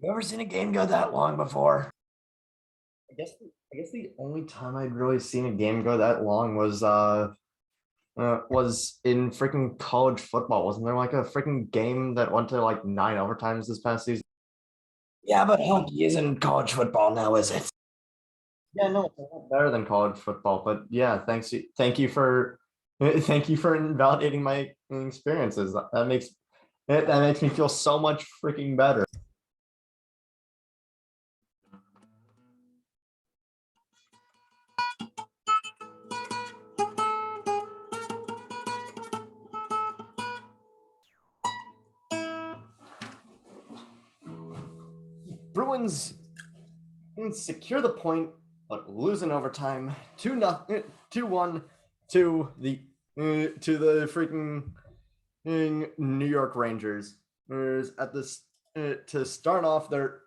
You ever seen a game go that long before? I guess the only time I'd really seen a game go that long was in freaking college football. Wasn't there like a freaking game that went to like 9 overtimes this past season? Yeah, but hockey isn't college football now, is it? Yeah, no, it's a lot better than college football. But yeah, thank you for invalidating my experiences. That makes me feel so much freaking better. Bruins secure the point, but lose in overtime. 2-0, 2-1 to the freaking New York Rangers. At this to start off their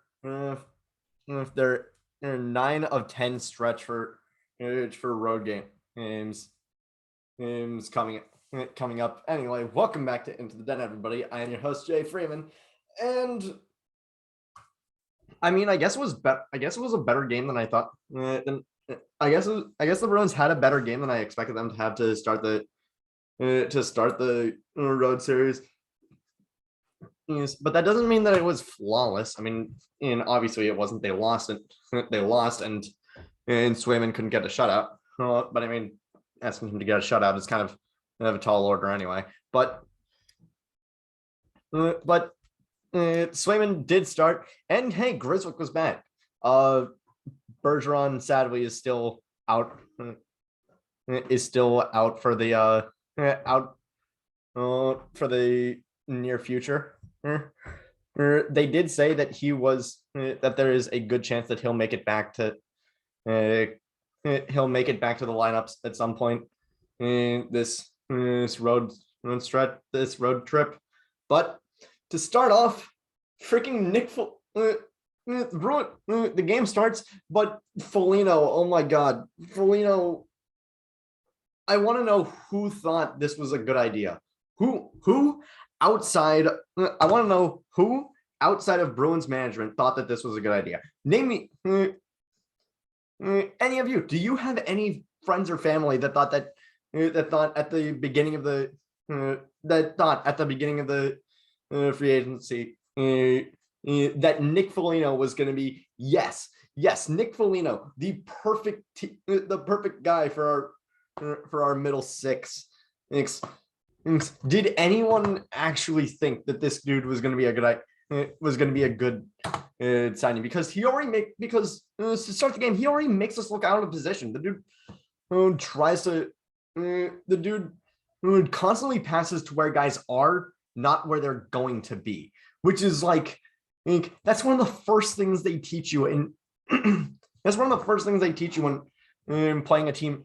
9 of 10 stretch for road games coming up. Anyway, welcome back to Into the Den, everybody. I am your host Jay Freeman, and I mean, I guess it was a better game than I thought. I guess the Bruins had a better game than I expected them to have to start the road series. Yes, but that doesn't mean that it was flawless. I mean, and obviously it wasn't. They lost, and Swayman couldn't get a shutout. But I mean, asking him to get a shutout is kind of a tall order anyway. But Swayman did start, and hey, Griswick was back. Bergeron sadly is still out for the out for the near future. They did say that that there is a good chance that he'll make it back to the lineups at some point in this road trip. But to start off, freaking the game starts, but Foligno, oh my God, Foligno. I want to know who thought this was a good idea. Who outside? I want to know who outside of Bruins management thought that this was a good idea. Name me any of you. Do you have any friends or family that thought at the beginning of the free agency that Nick Foligno was going to be yes, Nick Foligno, the perfect guy for our middle six. Did anyone actually think that this dude was going to be a good signing? Because to start the game, he already makes us look out of position. The dude constantly passes to where guys are, not where they're going to be, which is like, that's one of the first things they teach you that's one of the first things they teach you when playing a team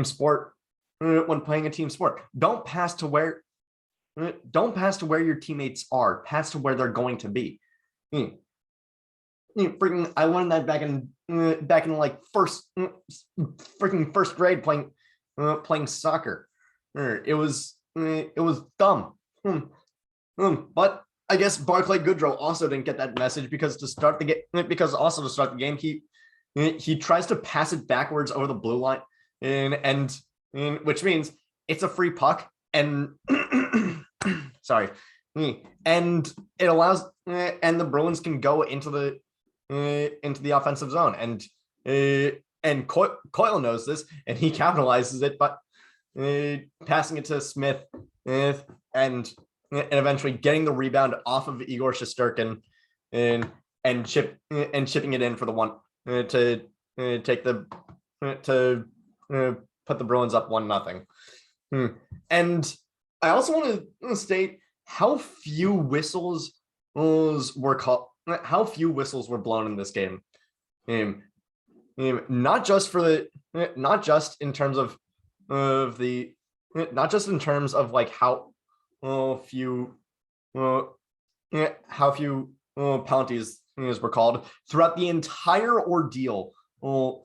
sport. When playing a team sport, don't pass to where your teammates are. Pass to where they're going to be. Freaking, I learned that back in like first grade playing soccer. It was dumb. But I guess Barclay Goodrow also didn't get that message because to start the game, he tries to pass it backwards over the blue line, and which means it's a free puck, and sorry, and it allows and the Bruins can go into the offensive zone, and Coyle knows this, and he capitalizes it, but passing it to Smith, and eventually getting the rebound off of Igor Shesterkin, and chipping it in for the one to put the Bruins up 1-0. And I also want to state how few whistles were blown in this game. Not just in terms of like how few penalties were called throughout the entire ordeal, from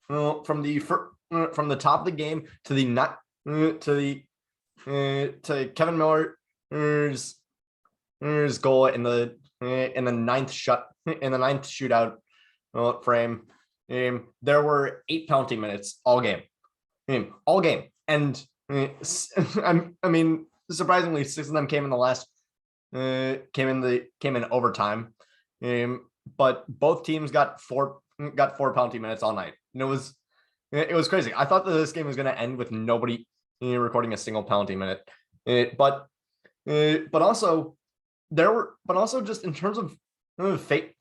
the top of the game to to Kevin Miller's goal in the in the ninth shootout frame, there were 8 penalty minutes all game, and I mean, surprisingly, 6 of them came in the last came in overtime. But both teams got four penalty minutes all night, and it was crazy. I thought that this game was going to end with nobody recording a single penalty minute, but also just in terms of fate,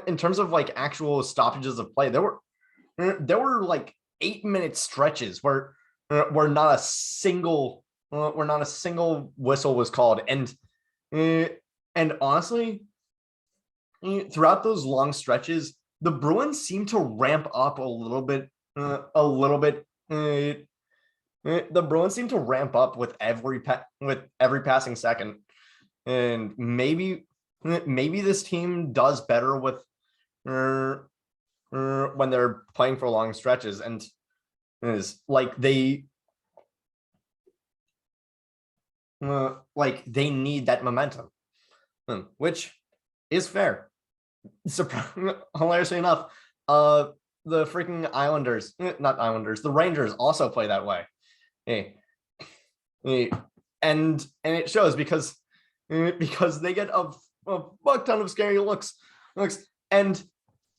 in terms of like actual stoppages of play, there were like 8-minute stretches where not a single whistle was called, and honestly, throughout those long stretches, the Bruins seem to ramp up a little bit. The Bruins seem to ramp up with every passing second, and maybe this team does better with when they're playing for long stretches, and is like they need that momentum, which is fair. Hilariously enough, the freaking the Rangers also play that way. And it shows because they get a fuck ton of scary looks, and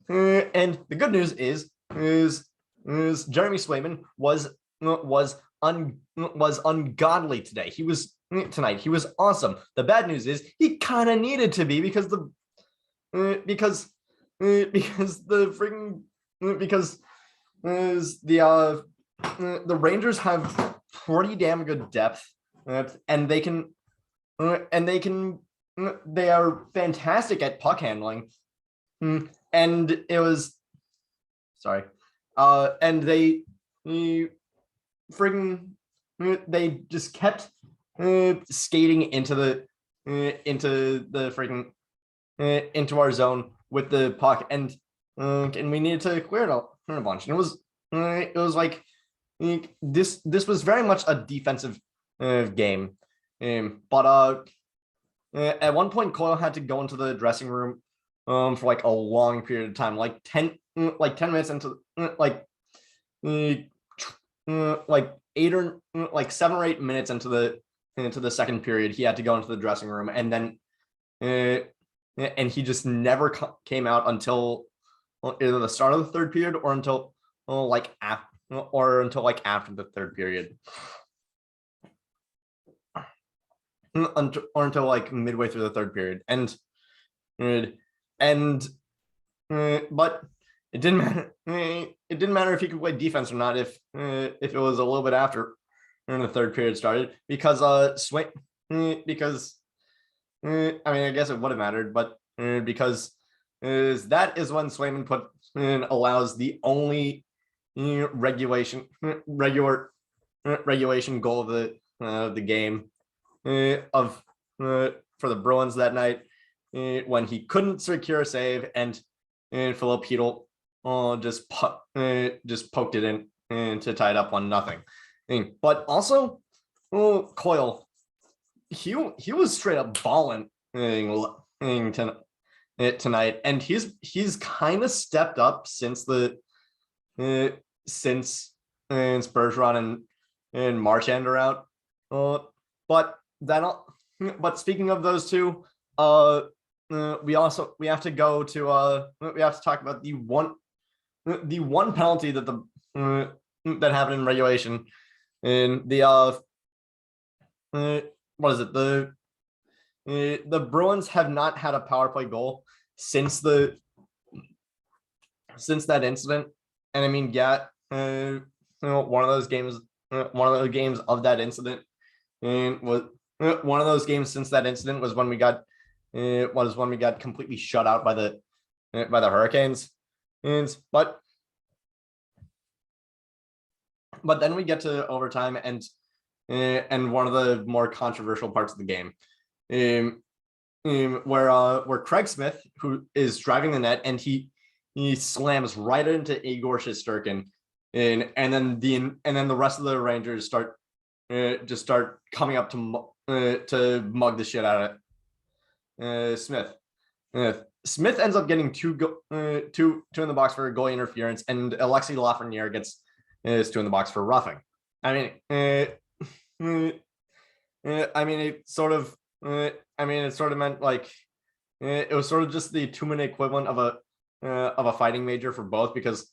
the good news is Jeremy Swayman was ungodly today. He was awesome. The bad news is he kind of needed to be because the Rangers have pretty damn good depth, and they are fantastic at puck handling, and it was and they just kept skating into our zone with the puck, and we needed to clear it a bunch. And it was like this was very much a defensive game, but at one point Coyle had to go into the dressing room for like a long period of time, like 10 minutes into like 7 or 8 minutes into the second period. He had to go into the dressing room, and then and he just never came out until either the start of the third period or until after the third period, or until like midway through the third period. But it didn't matter. It didn't matter if he could play defense or not if it was a little bit after the third period started, because I mean, I guess it would have mattered, but because that is when Swayman allows the only regulation goal of the game for the Bruins that night, when he couldn't secure a save, and Philip Hedl just poked it in to tie it up 1-0. But also, Coyle, he was straight up balling tonight, and he's kind of stepped up since Bergeron and Marchand are out. But speaking of those two, we have to talk about the one penalty that that happened in regulation, in the what is it, the Bruins have not had a power play goal since that incident. And I mean, yeah, one of those games of that incident, and was one of those games since that incident was when we got completely shut out by the Hurricanes. But then we get to overtime, and one of the more controversial parts of the game, where Craig Smith, who is driving the net, and he slams right into Igor Shesterkin, and then the rest of the Rangers start coming up to mug the shit out of Smith, Smith ends up getting two in the box for goalie interference, and Alexi Lafreniere gets is two in the box for roughing. I mean, it sort of meant like it was sort of just the 2-minute equivalent of a fighting major for both because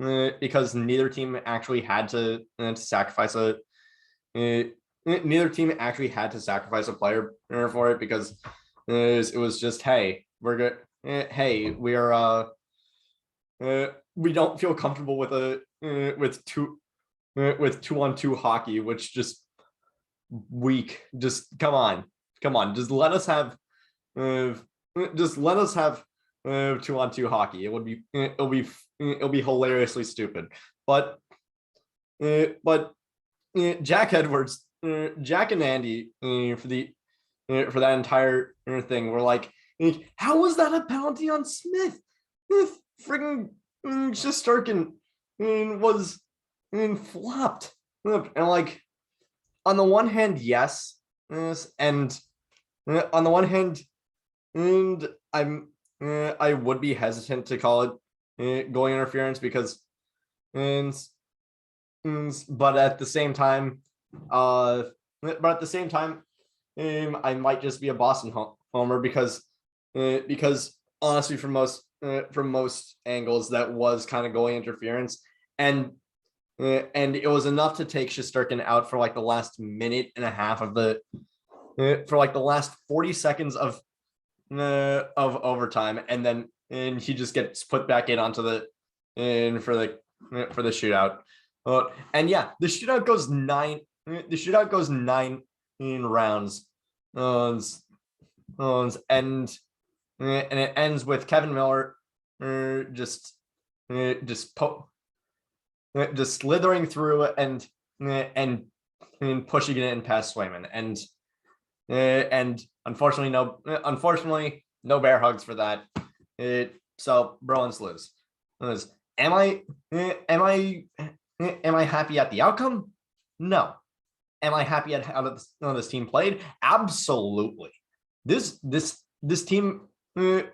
neither team actually had to sacrifice neither team actually had to sacrifice a player for it because it was just, hey, we're good. Hey, we are we don't feel comfortable with with 2-on-2 hockey, which just weak. Just come on, just let us have 2-on-2 hockey. It'll be hilariously stupid. But Jack Edwards, Jack and Andy for that entire thing were like, how was that a penalty on Smith? Friggin' Shesterkin was flopped. And like, on the one hand, yes, and on the one hand, and I would be hesitant to call it goalie interference because, but at the same time, I might just be a Boston homer because honestly, from most angles, that was kind of goalie interference, and it was enough to take Shesterkin out for like the last minute and a half of the for like the last 40 seconds of overtime, and he just gets put back in onto the for the shootout. And yeah, the shootout goes 9 rounds, and it ends with Kevin Miller just slithering through and pushing it in past Swayman, and unfortunately no bear hugs for that. So Bruins lose. Am I happy at the outcome? No. Am I happy at how this team played? Absolutely. This team,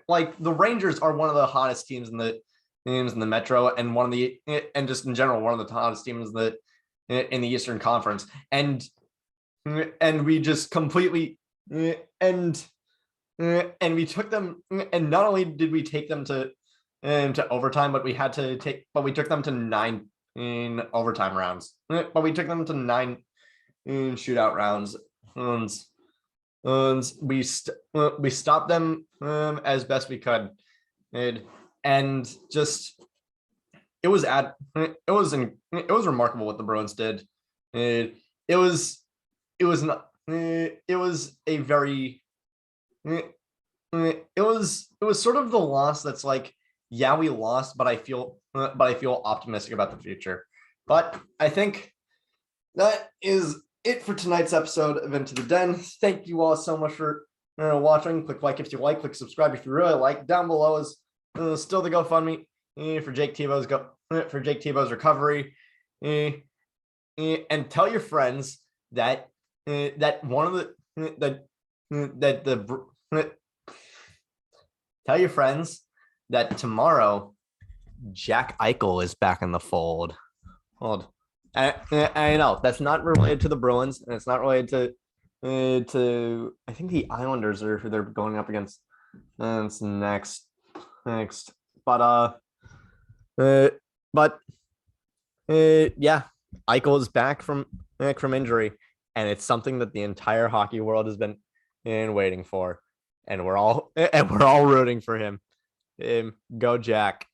like the Rangers, are one of the hottest teams in the Metro, and just in general one of the hottest teams in the Eastern Conference, and we just completely and we took them, and not only did we take them to overtime, but we took them to 9 in overtime rounds, but we took them to 9 in shootout rounds, and we stopped them as best we could, and just it was remarkable what the Bruins did. It was a very it was sort of the loss that's like, yeah, we lost, but I feel optimistic about the future. But I think that is it for tonight's episode of Into the Den. Thank you all so much for watching. Click like if you like, click subscribe if you really like. Down below is still the GoFundMe for Jake Tebow's recovery, and tell your friends that tell your friends that tomorrow Jack Eichel is back in the fold. I know that's not related to the Bruins, and it's not related to I think the Islanders are who they're going up against next. But yeah, Eichel is back from injury, and it's something that the entire hockey world has been waiting for, and we're all rooting for him. Go Jack.